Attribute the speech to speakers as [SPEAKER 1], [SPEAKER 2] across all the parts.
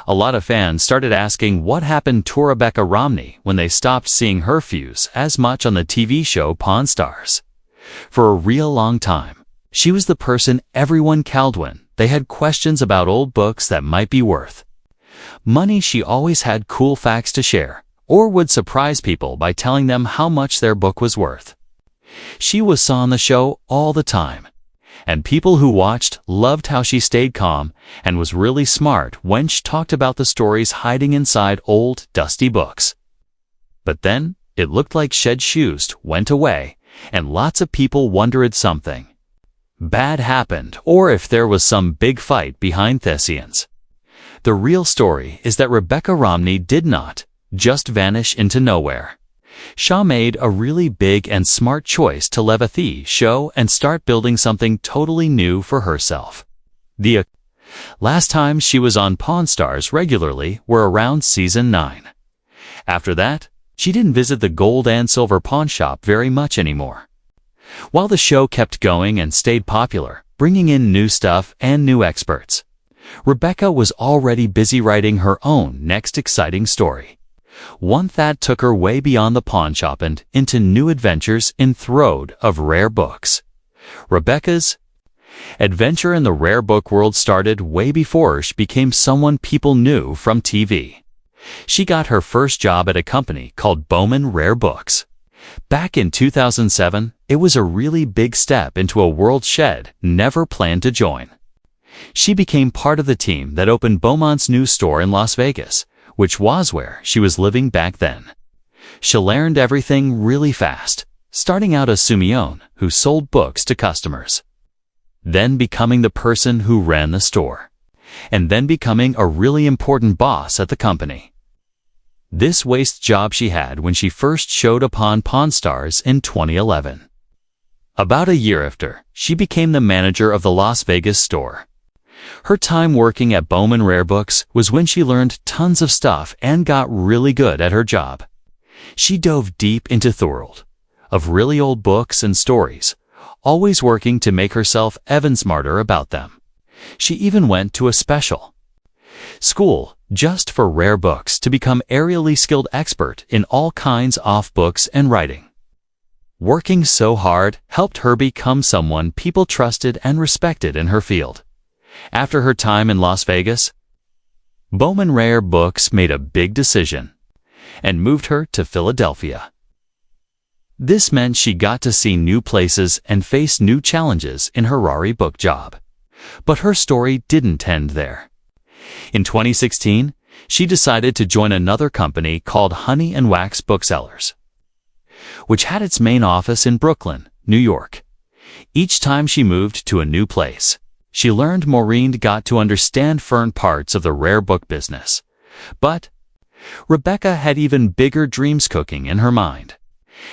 [SPEAKER 1] A lot of fans started asking what happened to Rebecca Romney when they stopped seeing her fuse as much on the TV show Pawn Stars. For a real long time, she was the person everyone called when they had questions about old books that might be worth money. She always had cool facts to share, or would surprise people by telling them how much their book was worth. She was on the show all the time, and people who watched loved how she stayed calm and was really smart when she talked about the stories hiding inside old, dusty books. But then, it looked like Shed Shoes went away, and lots of people wondered something bad happened, or if there was some big fight behind the scenes. The real story is that Rebecca Romney did not just vanish into nowhere. She made a really big and smart choice to leave the show and start building something totally new for herself. The last time she was on Pawn Stars regularly were around season 9. After that, she didn't visit the gold and silver pawn shop very much anymore. While the show kept going and stayed popular, bringing in new stuff and new experts, Rebecca was already busy writing her own next exciting story. One that took her way beyond the pawn shop and into new adventures in throde of rare books. Rebecca's adventure in the rare book world started way before she became someone people knew from TV. She got her first job at a company called Bowman Rare Books. Back in 2007, it was a really big step into a world she'd never planned to join. She became part of the team that opened Beaumont's new store in Las Vegas, which was where she was living back then. She learned everything really fast, starting out as Simeon, who sold books to customers, then becoming the person who ran the store, and then becoming a really important boss at the company. This waste job she had when she first showed up on Pawn Stars in 2011. About a year after, she became the manager of the Las Vegas store. Her time working at Bowman Rare Books was when she learned tons of stuff and got really good at her job. She dove deep into the world of really old books and stories, always working to make herself even smarter about them. She even went to a special school just for rare books to become a really skilled expert in all kinds of books and writing. Working so hard helped her become someone people trusted and respected in her field. After her time in Las Vegas, Bowman Rare Books made a big decision and moved her to Philadelphia. This meant she got to see new places and face new challenges in her rare book job. But her story didn't end there. In 2016, she decided to join another company called Honey and Wax Booksellers, which had its main office in Brooklyn, New York. Each time she moved to a new place, she learned more and got to understand certain parts of the rare book business. But Rebecca had even bigger dreams cooking in her mind.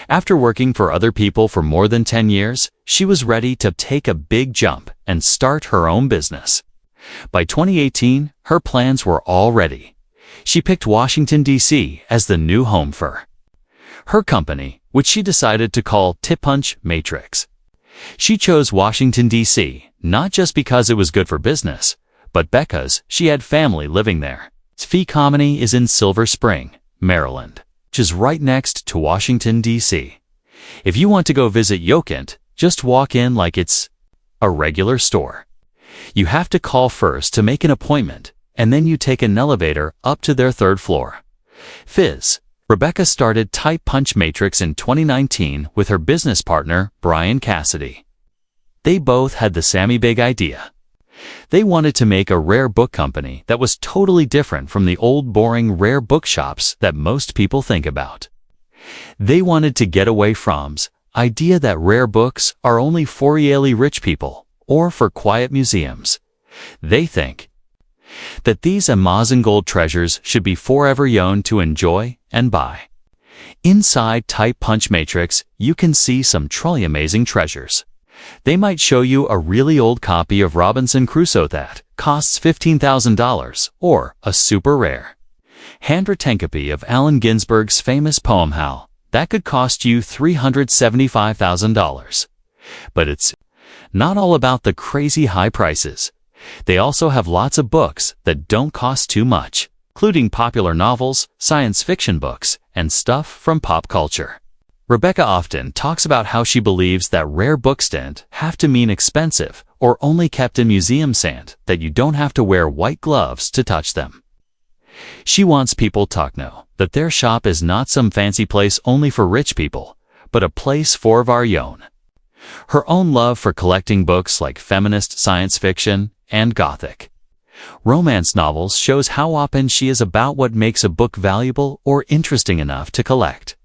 [SPEAKER 1] After working for other people for more than 10 years, she was ready to take a big jump and start her own business. By 2018, her plans were all ready. She picked Washington, D.C. as the new home for her company, which she decided to call Punch Matrix. She chose Washington, D.C., not just because it was good for business, but because she had family living there. Its company is in Silver Spring, Maryland, which is right next to Washington, D.C. If you want to go visit Yokent, just walk in like it's a regular store. You have to call first to make an appointment, and then you take an elevator up to their 3rd floor. Rebecca started Punch Matrix in 2019 with her business partner, Brian Cassidy. They both had the same big idea. They wanted to make a rare book company that was totally different from the old boring rare bookshops that most people think about. They wanted to get away from the idea that rare books are only for really rich people or for quiet museums. They think that these Amazon gold treasures should be forever young to enjoy and buy. Inside Punch Matrix, you can see some truly amazing treasures. They might show you a really old copy of Robinson Crusoe that costs $15,000, or a super rare handwritten copy of Allen Ginsberg's famous poem Howl that could cost you $375,000. But it's not all about the crazy high prices. They also have lots of books that don't cost too much, including popular novels, science fiction books, and stuff from pop culture. Rebecca often talks about how she believes that rare books don't have to mean expensive or only kept in museums and that you don't have to wear white gloves to touch them. She wants people to know that their shop is not some fancy place only for rich people, but a place for our own. Her own love for collecting books like feminist science fiction and Gothic romance novels shows how open she is about what makes a book valuable or interesting enough to collect.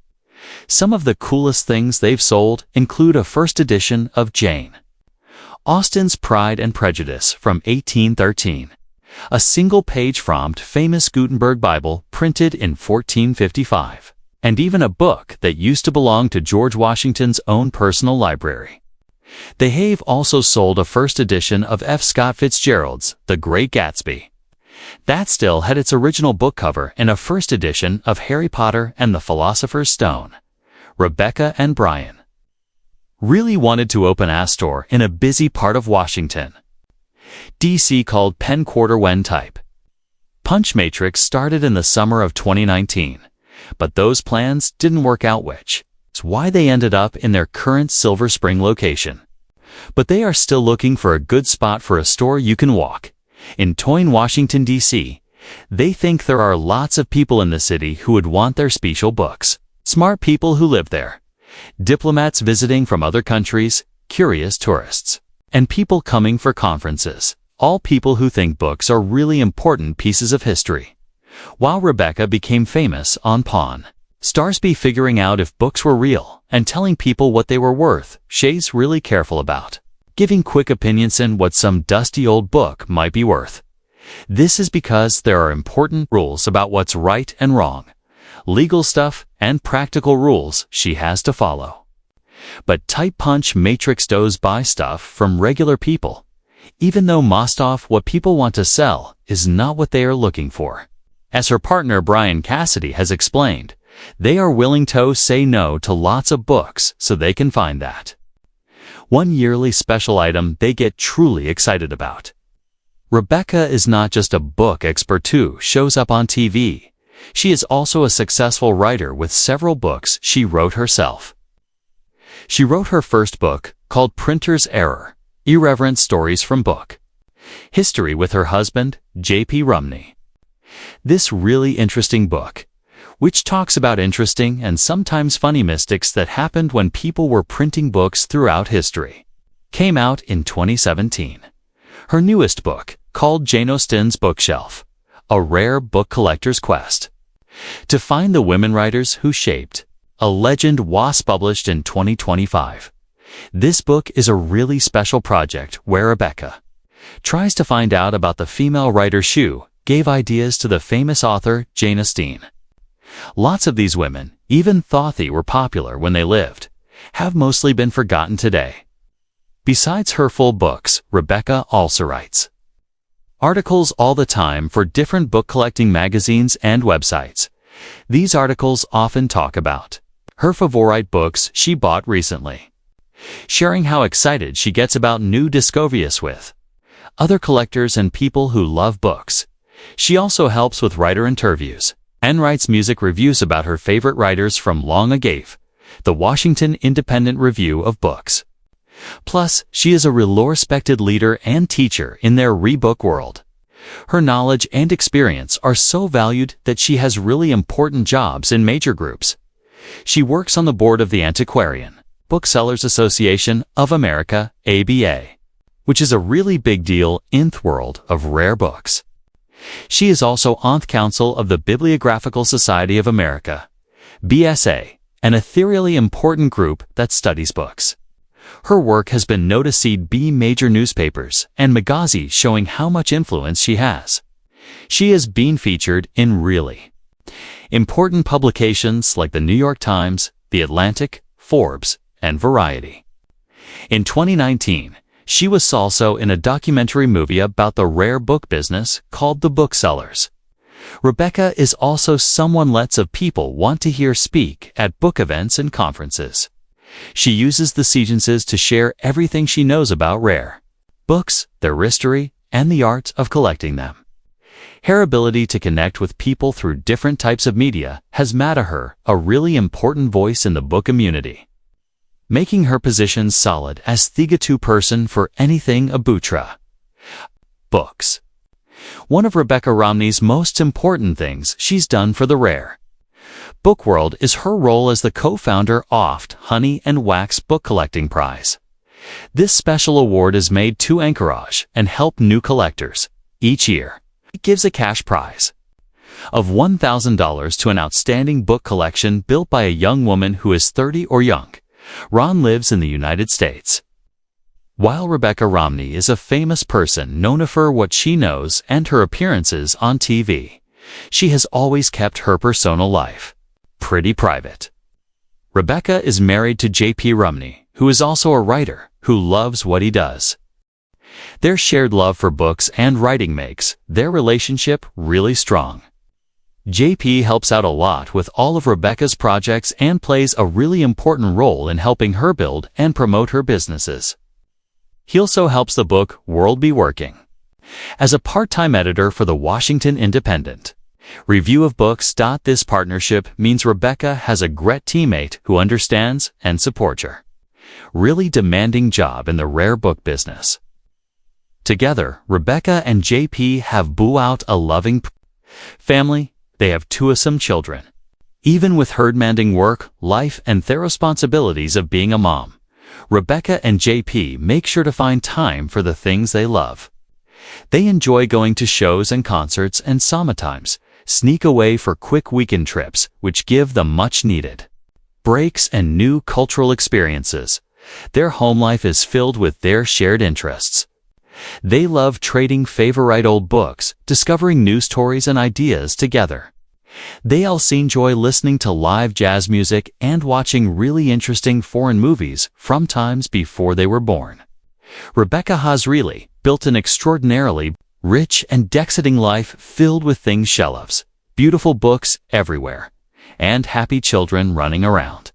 [SPEAKER 1] Some of the coolest things they've sold include a first edition of Jane Austen's Pride and Prejudice from 1813, a single-page from famous Gutenberg Bible printed in 1455, and even a book that used to belong to George Washington's own personal library. They have also sold a first edition of F. Scott Fitzgerald's The Great Gatsby. That still had its original book cover in a first edition of Harry Potter and the Philosopher's Stone. Rebecca and Brian really wanted to open a store in a busy part of Washington, D.C. called Penn Quarter when type. Punch Matrix started in the summer of 2019, but those plans didn't work out, which is why they ended up in their current Silver Spring location. But they are still looking for a good spot for a store you can walk. In Toyne, Washington, D.C., they think there are lots of people in the city who would want their special books. Smart people who live there, diplomats visiting from other countries, curious tourists, and people coming for conferences. All people who think books are really important pieces of history. While Rebecca became famous on Pawn Stars be figuring out if books were real and telling people what they were worth, she's really careful about giving quick opinions on what some dusty old book might be worth. This is because there are important rules about what's right and wrong, legal stuff, and practical rules she has to follow. But type Punch Matrix does buy stuff from regular people, even though most of what people want to sell is not what they are looking for. As her partner Brian Cassidy has explained, they are willing to say no to lots of books so they can find that one yearly special item they get truly excited about. Rebecca is not just a book expert who shows up on TV. She is also a successful writer with several books she wrote herself. She wrote her first book, called Printer's Error: Irreverent Stories from Book History, with her husband, J.P. Romney. This really interesting book, which talks about interesting and sometimes funny mistakes that happened when people were printing books throughout history, came out in 2017. Her newest book, called Jane Austen's Bookshelf: A Rare Book Collector's Quest to Find the Women Writers Who Shaped a Legend, was published in 2025. This book is a really special project where Rebecca tries to find out about the female writer who gave ideas to the famous author Jane Austen. Lots of these women, even thought they were popular when they lived, have mostly been forgotten today. Besides her full books, Rebecca also writes articles all the time for different book collecting magazines and websites. These articles often talk about her favorite books she bought recently, sharing how excited she gets about new discoveries with other collectors and people who love books. She also helps with writer interviews and writes music reviews about her favorite writers from long ago, the Washington Independent Review of Books. Plus, she is a respected leader and teacher in their rebook world. Her knowledge and experience are so valued that she has really important jobs in major groups. She works on the board of the Antiquarian Booksellers Association of America, ABA, which is a really big deal in the world of rare books. She is also on the council of the Bibliographical Society of America, BSA, an ethereally important group that studies books. Her work has been noticed by major newspapers and magazines, showing how much influence she has. She has been featured in really important publications like the New York Times, The Atlantic, Forbes, and Variety. In 2019, she was also in a documentary movie about the rare book business called The Booksellers. Rebecca is also someone lots of people want to hear speak at book events and conferences. She uses the seances to share everything she knows about rare books, their history, and the art of collecting them. Her ability to connect with people through different types of media has made her a really important voice in the book community, making her position solid as the go-to person for anything Abutra. Books. One of Rebecca Romney's most important things she's done for the rare book world is her role as the co-founder of Honey and Wax Book Collecting Prize. This special award is made to encourage and help new collectors. Each year, it gives a cash prize of $1,000 to an outstanding book collection built by a young woman who is 30 or young. Ron lives in the United States. While Rebecca Romney is a famous person known for what she knows and her appearances on TV, she has always kept her personal life pretty private. Rebecca is married to J.P. Romney, who is also a writer who loves what he does. Their shared love for books and writing makes their relationship really strong. JP helps out a lot with all of Rebecca's projects and plays a really important role in helping her build and promote her businesses. He also helps the book world be working as a part-time editor for the Washington Independent Review of Books. This partnership means Rebecca has a great teammate who understands and supports her really demanding job in the rare book business. Together, Rebecca and JP have brought out a loving family. They have two awesome children. Even with her demanding work, life, and the responsibilities of being a mom, Rebecca and JP make sure to find time for the things they love. They enjoy going to shows and concerts and sometimes sneak away for quick weekend trips, which give them much-needed breaks and new cultural experiences. Their home life is filled with their shared interests. They love trading favorite old books, discovering new stories and ideas together. They also enjoy listening to live jazz music and watching really interesting foreign movies from times before they were born. Rebecca has really built an extraordinarily rich and exciting life filled with things she loves, beautiful books everywhere, and happy children running around.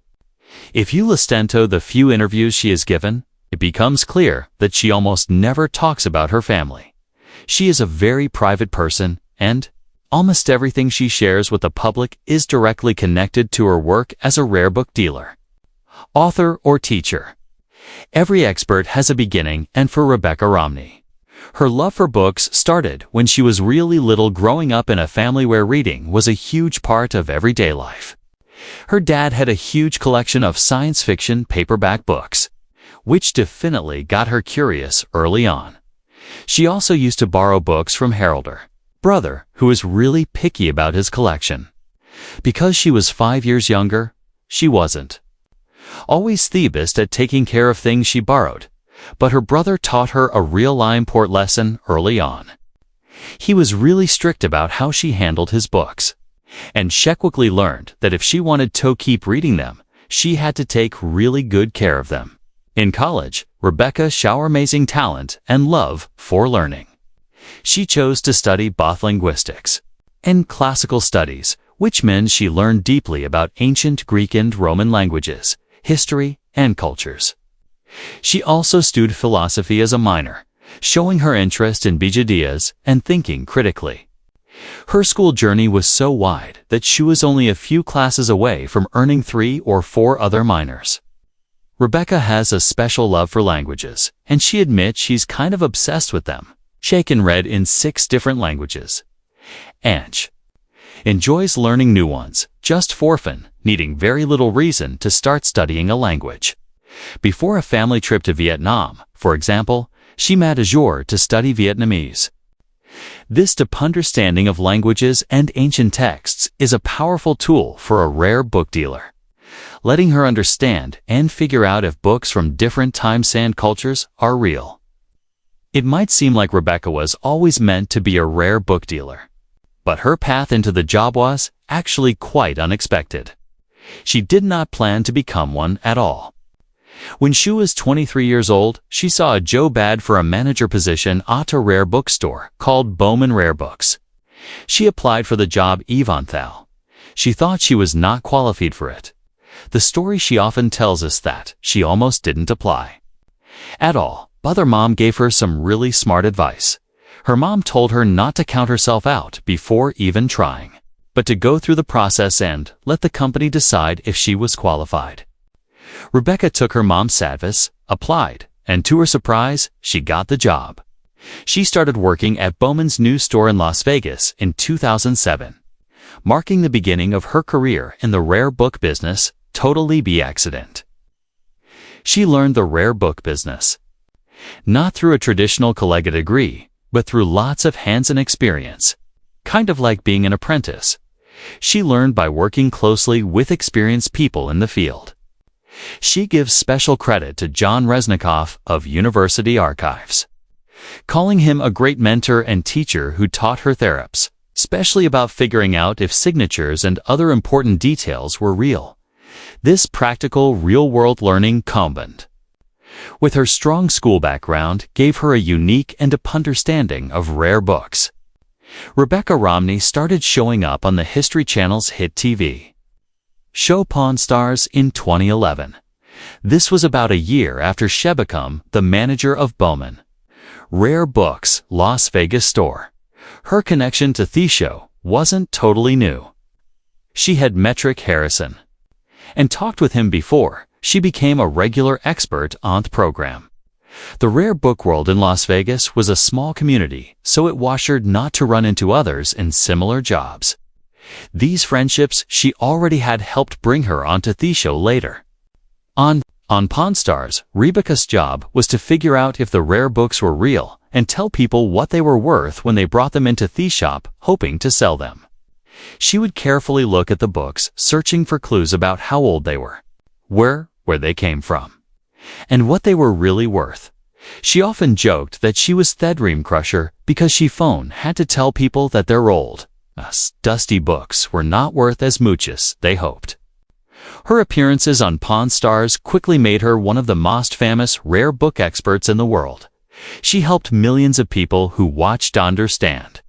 [SPEAKER 1] If you listen to the few interviews she has given, it becomes clear that she almost never talks about her family. She is a very private person, and almost everything she shares with the public is directly connected to her work as a rare book dealer, author, or teacher. Every expert has a beginning, and for Rebecca Romney, her love for books started when she was really little, growing up in a family where reading was a huge part of everyday life. Her dad had a huge collection of science fiction paperback books, which definitely got her curious early on. She also used to borrow books from her brother, who was really picky about his collection. Because she was 5 years younger, she wasn't always the best at taking care of things she borrowed, but her brother taught her a real important lesson early on. He was really strict about how she handled his books, and she quickly learned that if she wanted to keep reading them, she had to take really good care of them. In college, Rebecca showed amazing talent and love for learning. She chose to study both linguistics and classical studies, which meant she learned deeply about ancient Greek and Roman languages, history, and cultures. She also studied philosophy as a minor, showing her interest in big ideas and thinking critically. Her school journey was so wide that she was only a few classes away from earning 3 or 4 other minors. Rebecca has a special love for languages, and she admits she's kind of obsessed with them. She can read in 6 different languages, and she enjoys learning new ones, just for fun, needing very little reason to start studying a language. Before a family trip to Vietnam, for example, she met Azure to study Vietnamese. This deep understanding of languages and ancient texts is a powerful tool for a rare book dealer, letting her understand and figure out if books from different times and cultures are real. It might seem like Rebecca was always meant to be a rare book dealer, but her path into the job was actually quite unexpected. She did not plan to become one at all. When she was 23 years old, she saw a job ad for a manager position at a rare bookstore called Bowman Rare Books. She applied for the job even though she thought she was not qualified for it. The story she often tells us that she almost didn't apply at all, but her mom gave her some really smart advice. Her mom told her not to count herself out before even trying, but to go through the process and let the company decide if she was qualified. Rebecca took her mom's advice, applied, and to her surprise, she got the job. She started working at Bowman's new store in Las Vegas in 2007, marking the beginning of her career in the rare book business, totally by accident. She learned the rare book business, not through a traditional collegiate degree, but through lots of hands-on experience, kind of like being an apprentice. She learned by working closely with experienced people in the field. She gives special credit to John Resnikoff of University Archives, calling him a great mentor and teacher who taught her therapists, especially about figuring out if signatures and other important details were real. This practical, real-world learning combined with her strong school background gave her a unique and deep understanding of rare books. Rebecca Romney started showing up on the History Channel's hit TV show Pawn Stars in 2011. This was about a year after she became the manager of Bowman Rare Books Las Vegas store. Her connection to the show wasn't totally new. She had met Rick Harrison and talked with him before she became a regular expert on the program. The rare book world in Las Vegas was a small community, so it washed her not to run into others in similar jobs. These friendships she already had helped bring her onto the show later. On Pawn Stars, Rebecca's job was to figure out if the rare books were real and tell people what they were worth when they brought them into the shop, hoping to sell them. She would carefully look at the books, searching for clues about how old they were, where they came from, and what they were really worth. She often joked that she was the dream crusher because she had to tell people that their old, dusty books were not worth as much as they hoped. Her appearances on Pawn Stars quickly made her one of the most famous rare book experts in the world. She helped millions of people who watched understand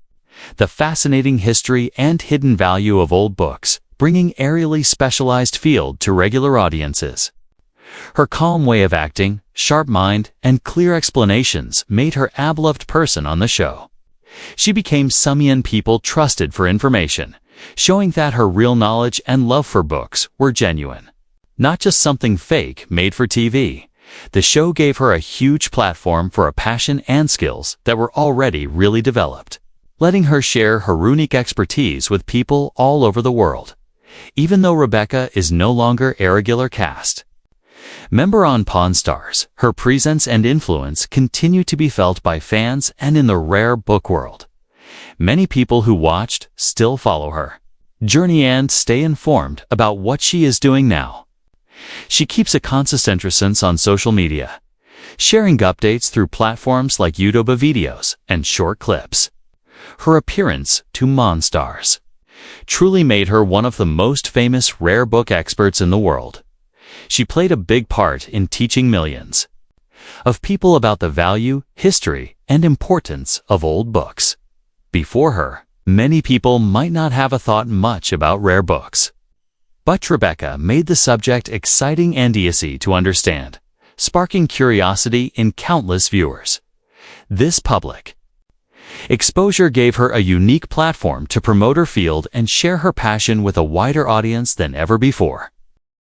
[SPEAKER 1] the fascinating history and hidden value of old books, bringing aerially specialized field to regular audiences. Her calm way of acting, sharp mind, and clear explanations made her a beloved person on the show. She became someone people trusted for information, showing that her real knowledge and love for books were genuine, not just something fake made for TV. The show gave her a huge platform for a passion and skills that were already really developed, letting her share her unique expertise with people all over the world. Even though Rebecca is no longer a regular cast member on Pawn Stars, her presence and influence continue to be felt by fans and in the rare book world. Many people who watched still follow her journey and stay informed about what she is doing now. She keeps a consistent presence on social media, sharing updates through platforms like YouTube videos and short clips. Her appearance to Pawn Stars truly made her one of the most famous rare book experts in the world. She played a big part in teaching millions of people about the value, history, and importance of old books. Before her, many people might not have thought much about rare books. But Rebecca made the subject exciting and easy to understand, sparking curiosity in countless viewers. This public exposure gave her a unique platform to promote her field and share her passion with a wider audience than ever before.